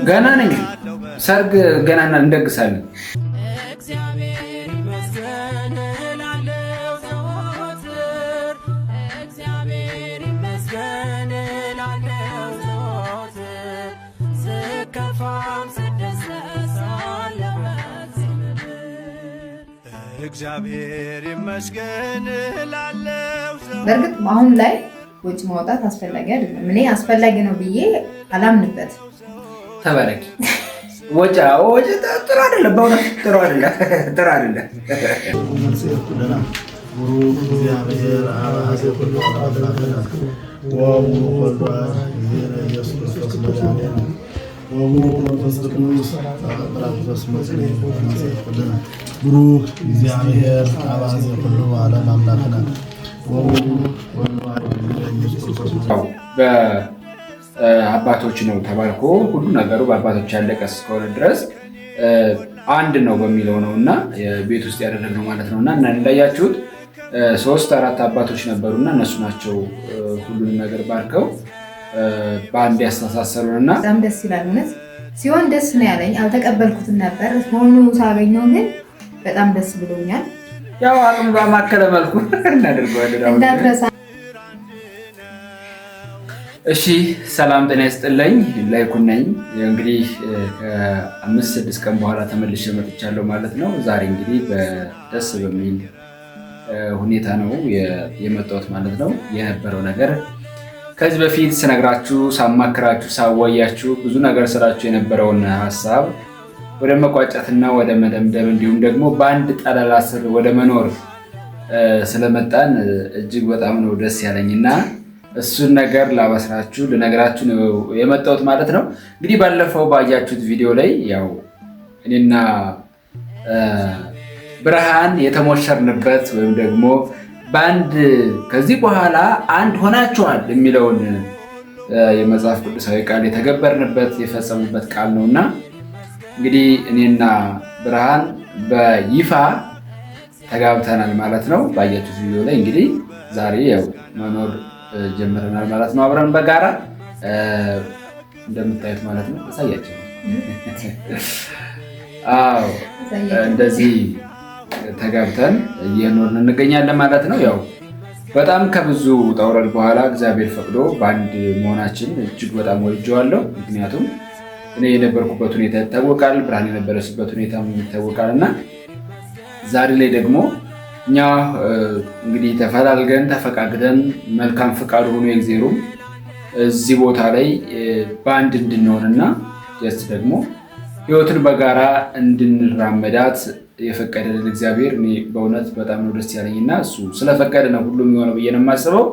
ገና ነኝ ሰርግ ገና እንደግሳለን። እግዚአብሔር ይመስገን እላለሁ። በእርግጥ አሁን ላይ ወጪ ማውጣት አስፈላጊ አይደለም። እኔ አስፈላጊ ነው ብዬ አላምንበት። ተባረኪ። ወጪ ጥሩ አይደለም፣ በእውነት ጥሩ አይደለም። ቡሩክ እግዚአብሔር አብ ዘኩሉ አምላክና ወቡሩክ ወልድ ኢየሱስ ክርስቶስ መድኃኒዓለም ወቡሩክ መንፈስ ቅዱስ ጰራቅሊጦስ መጽንዕ መጽንዕ ቡሩክ እግዚአብሔር አብ ዘኩሉ ዓለም አምላክና ወቡሩክ ወልድ ኢየሱስ ክርስቶስ በአባቶች ነው ተባልኮ ሁሉ ነገሩ በአባቶች ያለቀ እስከሆነ ድረስ አንድ ነው በሚለው ነውና ቤት ውስጥ ያደረግነው ማለት ነውና እና እንዳያችሁት 3-4 አባቶች ነበሩና እነሱ ናቸው ሁሉንም ነገር ባርከው በአንድ ያስተሳሰሩንና በጣም ደስ ይላል። እውነት ሲሆን ደስ ነው ያለኝ። አልተቀበልኩትም ነበር ሆኖ ሳገኘው ግን በጣም ደስ ብሎኛል። ያው አቅም በማከለ መልኩ እናደርገዋለን። እሺ ሰላም ጤና ይስጥልኝ። ላይኩን ነኝ። እንግዲህ ከ5-6 ቀን በኋላ ተመልሼ መጥቻለሁ ማለት ነው። ዛሬ እንግዲህ በደስ በሚል ሁኔታ ነው የመጣሁት ማለት ነው። የነበረው ነገር ከዚህ በፊት ስነግራችሁ ሳማክራችሁ ሳወያችሁ ብዙ ነገር ስራችሁ የነበረውን ሀሳብ ወደ መቋጨትና ወደ መደምደም እንዲሁም ደግሞ በአንድ ጠለላ ስር ወደ መኖር ስለመጣን እጅግ በጣም ነው ደስ ያለኝና እሱን ነገር ላበስራችሁ ልነግራችሁ ነው የመጣሁት ማለት ነው። እንግዲህ ባለፈው ባያችሁት ቪዲዮ ላይ ያው እኔና ብርሃን የተሞሸርንበት ወይም ደግሞ በአንድ ከዚህ በኋላ አንድ ሆናችኋል የሚለውን የመጽሐፍ ቅዱሳዊ ቃል የተገበርንበት የፈጸሙበት ቃል ነውና እንግዲህ እኔና ብርሃን በይፋ ተጋብተናል ማለት ነው። ባያችሁት ቪዲዮ ላይ እንግዲህ ዛሬ ያው መኖር ጀምረናል ማለት ነው። አብረን በጋራ እንደምታዩት ማለት ነው። አሳያችሁ። አዎ እንደዚህ ተጋብተን እየኖርን እንገኛለን ማለት ነው። ያው በጣም ከብዙ ውጣ ውረድ በኋላ እግዚአብሔር ፈቅዶ በአንድ መሆናችን እጅግ በጣም ወድጄዋለሁ። ምክንያቱም እኔ የነበርኩበት ሁኔታ ይታወቃል፣ ብርሃን የነበረችበት ሁኔታ ይታወቃል እና ዛሬ ላይ ደግሞ እኛ እንግዲህ ተፈላልገን ተፈቃግደን መልካም ፍቃድ ሆኖ የእግዚአብሔሩም እዚህ ቦታ ላይ በአንድ እንድንሆንና ደስ ደግሞ ህይወትን በጋራ እንድንራመዳት የፈቀደልን እግዚአብሔር እኔ በእውነት በጣም ነው ደስ ያለኝና እሱ ስለፈቀደ ነው ሁሉም የሚሆነው ብዬ ነው የማስበው።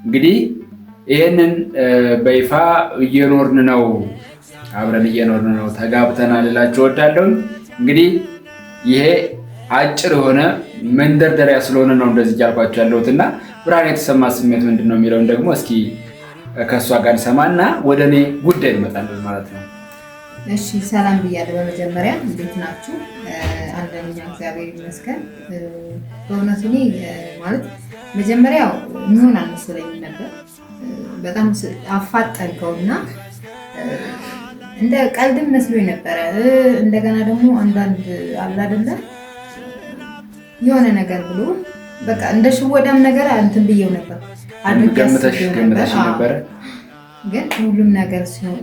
እንግዲህ ይህንን በይፋ እየኖርን ነው፣ አብረን እየኖርን ነው፣ ተጋብተናል እላችሁ እወዳለሁ። እንግዲህ ይሄ አጭር የሆነ መንደርደሪያ ስለሆነ ነው እንደዚህ እያልኳቸው ያለሁትና ብርሃን የተሰማ ስሜት ምንድን ነው የሚለውን ደግሞ እስኪ ከእሷ ጋር እንሰማና ወደ እኔ ጉዳይ እንመጣለን ማለት ነው። እሺ ሰላም ብያለሁ። በመጀመሪያ እንዴት ናችሁ? አንደኛ እግዚአብሔር ይመስገን። በእውነቱ እኔ ማለት መጀመሪያው የሚሆን አልመሰለኝም ነበር። በጣም አፋጠንከውና እንደ ቀልድም መስሎኝ ነበረ። እንደገና ደግሞ አንዳንድ አለ አይደለ የሆነ ነገር ብሎ በቃ እንደ ሽወዳም ነገር እንትን ብዬው ነበር። ገምተሽ ነበር ግን ሁሉም ነገር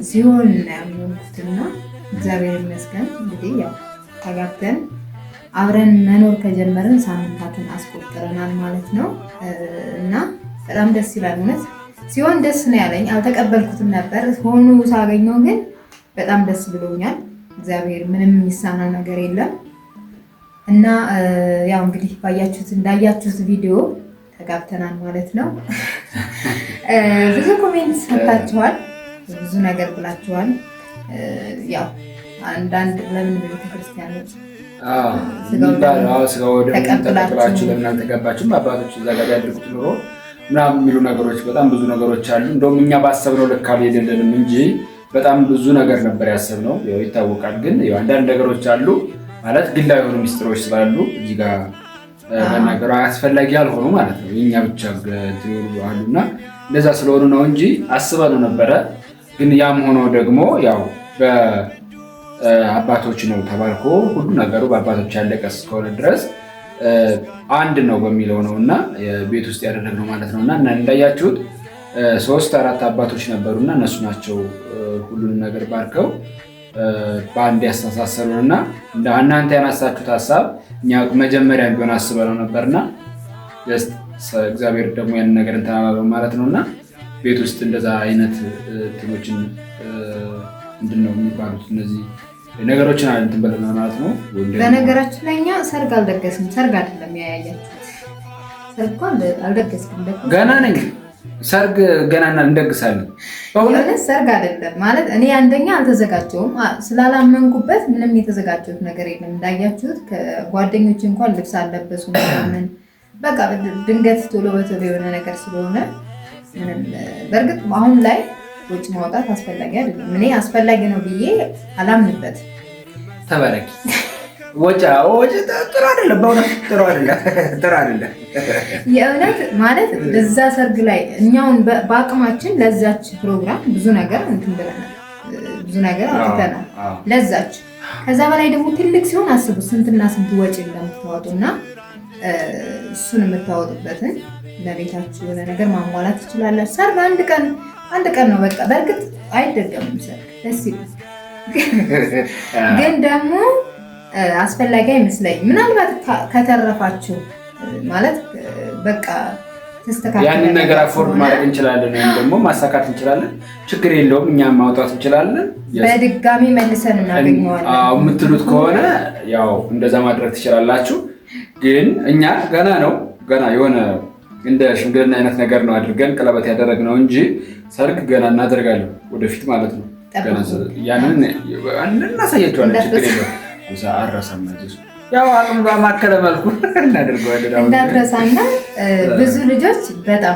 ሲሆን ያምኑትና እግዚአብሔር ይመስገን። እንግዲህ ያው ተጋብተን አብረን መኖር ከጀመርን ሳምንታትን አስቆጥረናል ማለት ነው እና በጣም ደስ ይላል። እውነት ሲሆን ደስ ነው ያለኝ። አልተቀበልኩትም ነበር ሆኖ ሳገኘው ግን በጣም ደስ ብሎኛል። እግዚአብሔር ምንም የሚሳነው ነገር የለም እና ያው እንግዲህ እንዳያችሁት ቪዲዮ ተጋብተናል ማለት ነው። ብዙ ኮሜንት ሰጥታችኋል፣ ብዙ ነገር ብላችኋል። ያው አንዳንድ ለምን ቤተክርስቲያኖች ስጋው ተቀብላችሁ ለምን አልተጋባችሁም አባቶች እዛ ጋር ያድርጉት ኑሮ ምናምን የሚሉ ነገሮች በጣም ብዙ ነገሮች አሉ። እንደውም እኛ ባሰብነው ልክ አልሄደልንም እንጂ በጣም ብዙ ነገር ነበር ያሰብነው ይታወቃል። ግን አንዳንድ ነገሮች አሉ ማለት ግላዊ የሆኑ ሚስጥሮች ስላሉ እዚህ ጋር መናገሩ አስፈላጊ ያልሆኑ ማለት ነው የኛ ብቻ አሉና እንደዛ ስለሆኑ ነው እንጂ አስበነው ነበረ። ግን ያም ሆኖ ደግሞ ያው በአባቶች ነው ተባርኮ ሁሉ ነገሩ በአባቶች ያለቀ እስከሆነ ድረስ አንድ ነው በሚለው ነው እና ቤት ውስጥ ያደረግነው ማለት ነው። እና እንዳያችሁት 3-4 አባቶች ነበሩና እነሱ ናቸው ሁሉንም ነገር ባርከው በአንድ ያስተሳሰሩን እና እናንተ ያነሳችሁት ሀሳብ እኛ መጀመሪያ ቢሆን አስበነው ነበርና እግዚአብሔር ደግሞ ያንን ነገር እንተናበበ ማለት ነው። እና ቤት ውስጥ እንደዛ አይነት እንትኖችን ምንድን ነው የሚባሉት እነዚህ ነገሮችን እንትን ብለናል ማለት ነው። በነገራችን ላይ እኛ ሰርግ አልደገስም። ሰርግ አይደለም ያያያችሁት፣ ሰርግ አልደገስኩም። ገና ነኝ ሰርግ ገና እንደግሳለን። በእውነት ሰርግ አይደለም ማለት እኔ አንደኛ አልተዘጋጀውም ስላላመንኩበት ምንም የተዘጋጀሁት ነገር የለም። እንዳያችሁት ከጓደኞች እንኳን ልብስ አልለበሱ ምናምን በቃ ድንገት ቶሎ በቶሎ የሆነ ነገር ስለሆነ ምንም በእርግጥ አሁን ላይ ወጪ ማውጣት አስፈላጊ አይደለም። እኔ አስፈላጊ ነው ብዬ አላምንበትም። ተባረኪ ወጪ ጥሩ አይደለም፣ በእውነት ጥሩ አይደለም። የእውነት ማለት ለዛ ሰርግ ላይ እኛውን በአቅማችን ለዛች ፕሮግራም ብዙ ነገር እንትን ብለናል፣ ብዙ ነገር አውጥተናል ለዛች። ከዛ በላይ ደግሞ ትልቅ ሲሆን አስቡ ስንትና ስንት ወጪ እንደምታወጡና እሱን የምታወጡበትን ለቤታችሁ የሆነ ነገር ማሟላት ትችላላችሁ። ሰርግ አንድ ቀን ነው በቃ። በእርግጥ አይደገምም ሰርግ ደስ ይላል፣ ግን ደግሞ አስፈላጊ አይመስለኝም። ምናልባት ከተረፋችሁ ማለት በቃ ተስተካክለ ያንን ነገር አፎርድ ማድረግ እንችላለን ወይም ደግሞ ማሳካት እንችላለን፣ ችግር የለውም እኛም ማውጣት እንችላለን፣ በድጋሚ መልሰን እናገኘዋለን የምትሉት ከሆነ ያው እንደዛ ማድረግ ትችላላችሁ። ግን እኛ ገና የሆነ እንደ ሽምግልና አይነት ነገር ነው አድርገን ቀለበት ያደረግነው እንጂ ሰርግ ገና እናደርጋለን ወደፊት ማለት ነው። ያንን እናሳያቸዋለን፣ ችግር የለውም። አረሳም ያው አቅም ባማከለ መልኩ እናደርገዋለን። እንዳትረሳና ብዙ ልጆች በጣም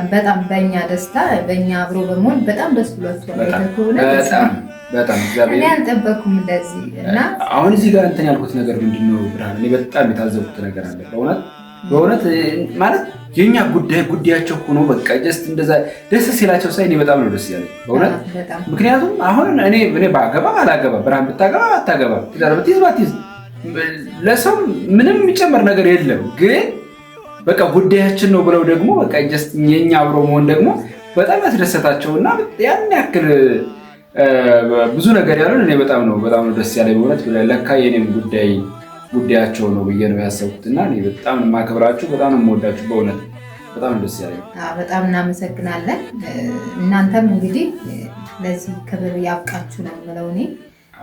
በእኛ ደስታ በእኛ አብሮ በመሆን በጣም ደስ ብሏቸዋል። በጣም እኔ አልጠበኩም እንደዚህ እና አሁን እዚህ ጋር እንትን ያልኩት ነገር ምንድነው ብርሃን፣ እኔ በጣም የታዘብኩት ነገር አለ በእውነት ማለት የኛ ጉዳያቸው ሆኖ በቃ ጀስት እንደዛ ደስ ሲላቸው ሳይ እኔ በጣም ነው ደስ ያለኝ በእውነት። ምክንያቱም አሁን እኔ ባገባ አላገባ ብርሃን ብታገባ አታገባ ትዳር ብትይዝ ባትይዝ ለሰው ምንም የሚጨመር ነገር የለም። ግን በቃ ጉዳያችን ነው ብለው ደግሞ በቃ ጀስት የኛ አብሮ መሆን ደግሞ በጣም ያስደሰታቸውና ያን ያክል ብዙ ነገር ያሉን እኔ በጣም ነው ደስ ያለኝ በእውነት። ለካ የኔም ጉዳያቸው ነው ብዬ ነው ያሰብኩትና እኔ በጣም የማከብራችሁ በጣም የምወዳችሁ በእውነት በጣም ደስ ያለኝ። በጣም እናመሰግናለን። እናንተም እንግዲህ ለዚህ ክብር ያብቃችሁ ነው የምለው እኔ።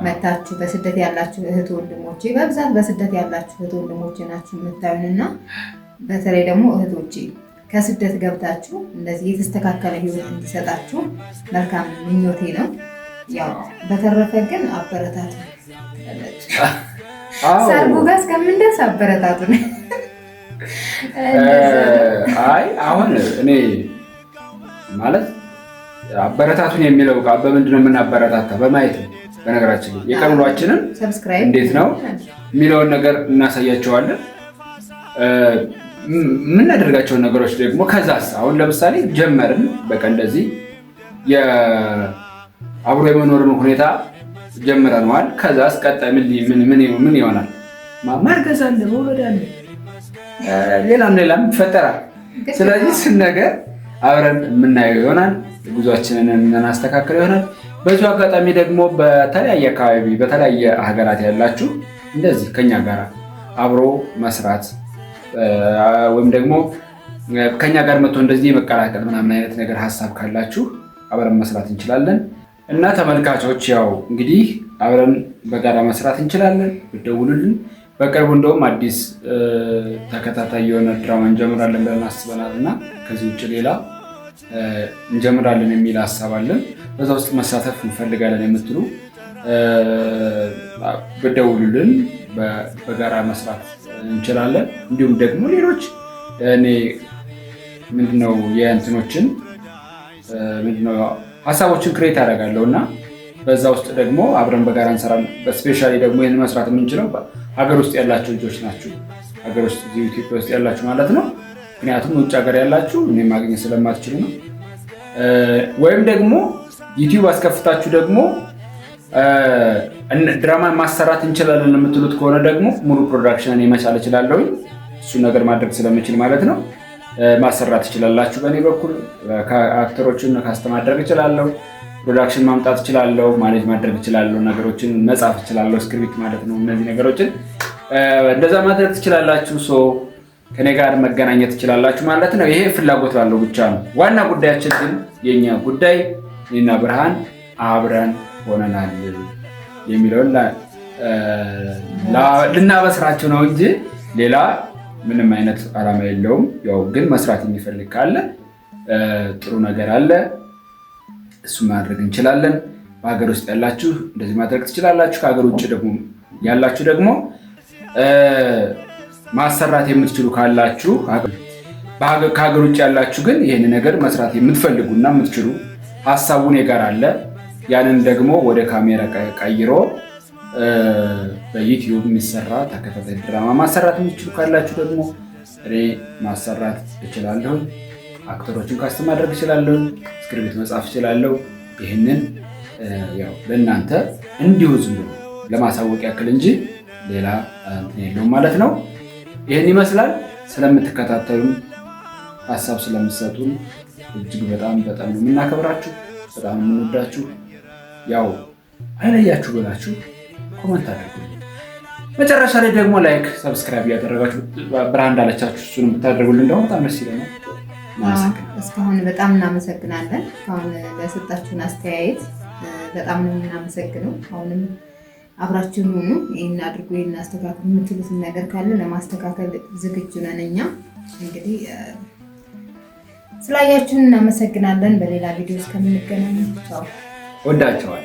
መታችሁ በስደት ያላችሁ እህት ወንድሞቼ፣ በብዛት በስደት ያላችሁ እህት ወንድሞቼ ናችሁ የምታዩንና በተለይ ደግሞ እህቶቼ ከስደት ገብታችሁ እንደዚህ የተስተካከለ ህይወት እንዲሰጣችሁ መልካም ምኞቴ ነው። ያው በተረፈ ግን አበረታቱ ሰርጉ ጋር እስከምንደርስ አበረታቱ ነው። አይ አሁን እኔ ማለት አበረታቱን የሚለው ቃል በምንድን ነው የምናበረታታ? በማየት ነው። በነገራችን ላይ የቀን ውሏችንን እንዴት ነው የሚለውን ነገር እናሳያቸዋለን። የምናደርጋቸውን ነገሮች ደግሞ ከዛስ አሁን ለምሳሌ ጀመርን በቃ እንደዚህ አብሮ የመኖርን ሁኔታ ጀምረነዋል። ከዛስ ቀጣይ ምን ይሆናል? ማርገዝ አለ፣ መውለድ አለ፣ ሌላም ይፈጠራል። ስለዚህ ስንነገር አብረን የምናየው ይሆናል። ጉዟችንን እናስተካክል ይሆናል። በዚሁ አጋጣሚ ደግሞ በተለያየ አካባቢ በተለያየ ሀገራት ያላችሁ እንደዚህ ከኛ ጋር አብሮ መስራት ወይም ደግሞ ከኛ ጋር መጥቶ እንደዚህ የመቀላቀል ምናምን አይነት ነገር ሀሳብ ካላችሁ አብረን መስራት እንችላለን። እና ተመልካቾች ያው እንግዲህ አብረን በጋራ መስራት እንችላለን፣ ብትደውሉልን። በቅርቡ እንደውም አዲስ ተከታታይ የሆነ ድራማ እንጀምራለን ብለን አስበናል እና ከዚህ ውጭ ሌላ እንጀምራለን የሚል ሀሳብ አለን። በዛ ውስጥ መሳተፍ እንፈልጋለን የምትሉ ብትደውሉልን፣ በጋራ መስራት እንችላለን። እንዲሁም ደግሞ ሌሎች እኔ ምንድነው የእንትኖችን ምንድነው ሀሳቦችን ክሬት አደርጋለሁ እና በዛ ውስጥ ደግሞ አብረን በጋራ እንሰራለን። በስፔሻሊ ደግሞ ይህን መስራት የምንችለው ሀገር ውስጥ ያላችሁ ልጆች ናችሁ። ሀገር ውስጥ ኢትዮጵያ ውስጥ ያላችሁ ማለት ነው። ምክንያቱም ውጭ ሀገር ያላችሁ እኔ ማግኘት ስለማትችሉ ነው። ወይም ደግሞ ዩቲዩብ አስከፍታችሁ ደግሞ ድራማ ማሰራት እንችላለን የምትሉት ከሆነ ደግሞ ሙሉ ፕሮዳክሽንን የመቻል እችላለሁ። እሱን ነገር ማድረግ ስለምችል ማለት ነው ማሰራት ትችላላችሁ። በእኔ በኩል አክተሮችን ካስተ ማድረግ እችላለሁ፣ ፕሮዳክሽን ማምጣት እችላለሁ፣ ማኔጅ ማድረግ እችላለሁ፣ ነገሮችን መጻፍ እችላለሁ፣ ስክሪፕት ማለት ነው። እነዚህ ነገሮችን እንደዛ ማድረግ ትችላላችሁ። ከኔ ጋር መገናኘት ትችላላችሁ ማለት ነው። ይሄ ፍላጎት ላለው ብቻ ነው። ዋና ጉዳያችን ግን የኛ ጉዳይ እኔና ብርሃን አብረን ሆነናል የሚለውን ልናበስራችሁ ነው እንጂ ሌላ ምንም አይነት ዓላማ የለውም። ያው ግን መስራት የሚፈልግ ካለ ጥሩ ነገር አለ፣ እሱ ማድረግ እንችላለን። በሀገር ውስጥ ያላችሁ እንደዚህ ማድረግ ትችላላችሁ። ከሀገር ውጭ ደግሞ ያላችሁ ደግሞ ማሰራት የምትችሉ ካላችሁ፣ ከሀገር ውጭ ያላችሁ ግን ይህን ነገር መስራት የምትፈልጉና የምትችሉ ሀሳቡን የጋር አለ። ያንን ደግሞ ወደ ካሜራ ቀይሮ በዩቲዩብ የሚሰራ ተከታታይ ድራማ ማሰራት የምትችሉ ካላችሁ ደግሞ እኔ ማሰራት እችላለሁ። አክተሮችን ካስት ማድረግ እችላለሁ፣ ስክሪፕት መጻፍ እችላለሁ። ይህንን ያው ለእናንተ እንዲሁ ዝም ብሎ ለማሳወቅ ያክል እንጂ ሌላ እንትን የለውም ማለት ነው። ይህን ይመስላል። ስለምትከታተሉን ሀሳብ ስለምትሰጡን እጅግ በጣም በጣም ነው የምናከብራችሁ፣ በጣም የምንወዳችሁ። ያው አይለያችሁ ብላችሁ ኮመንት አድርጉ። መጨረሻ ላይ ደግሞ ላይክ፣ ሰብስክራይብ እያደረጋችሁ ብርሃን እንዳለቻችሁ እሱን የምታደርጉልን ደግሞ በጣም ደስ ይለናል። እስካሁን በጣም እናመሰግናለን። እስካሁን ለሰጣችሁን አስተያየት በጣም ነው የምናመሰግነው። አሁንም አብራችሁን ሁኑ። ይህን አድርጉ፣ ይህን አስተካክሉ የምትሉትን ነገር ካለ ለማስተካከል ዝግጁ ነን። እኛ እንግዲህ ስላያችሁን እናመሰግናለን። በሌላ ቪዲዮ እስከምንገናኝ ቻው። ወዳቸዋል።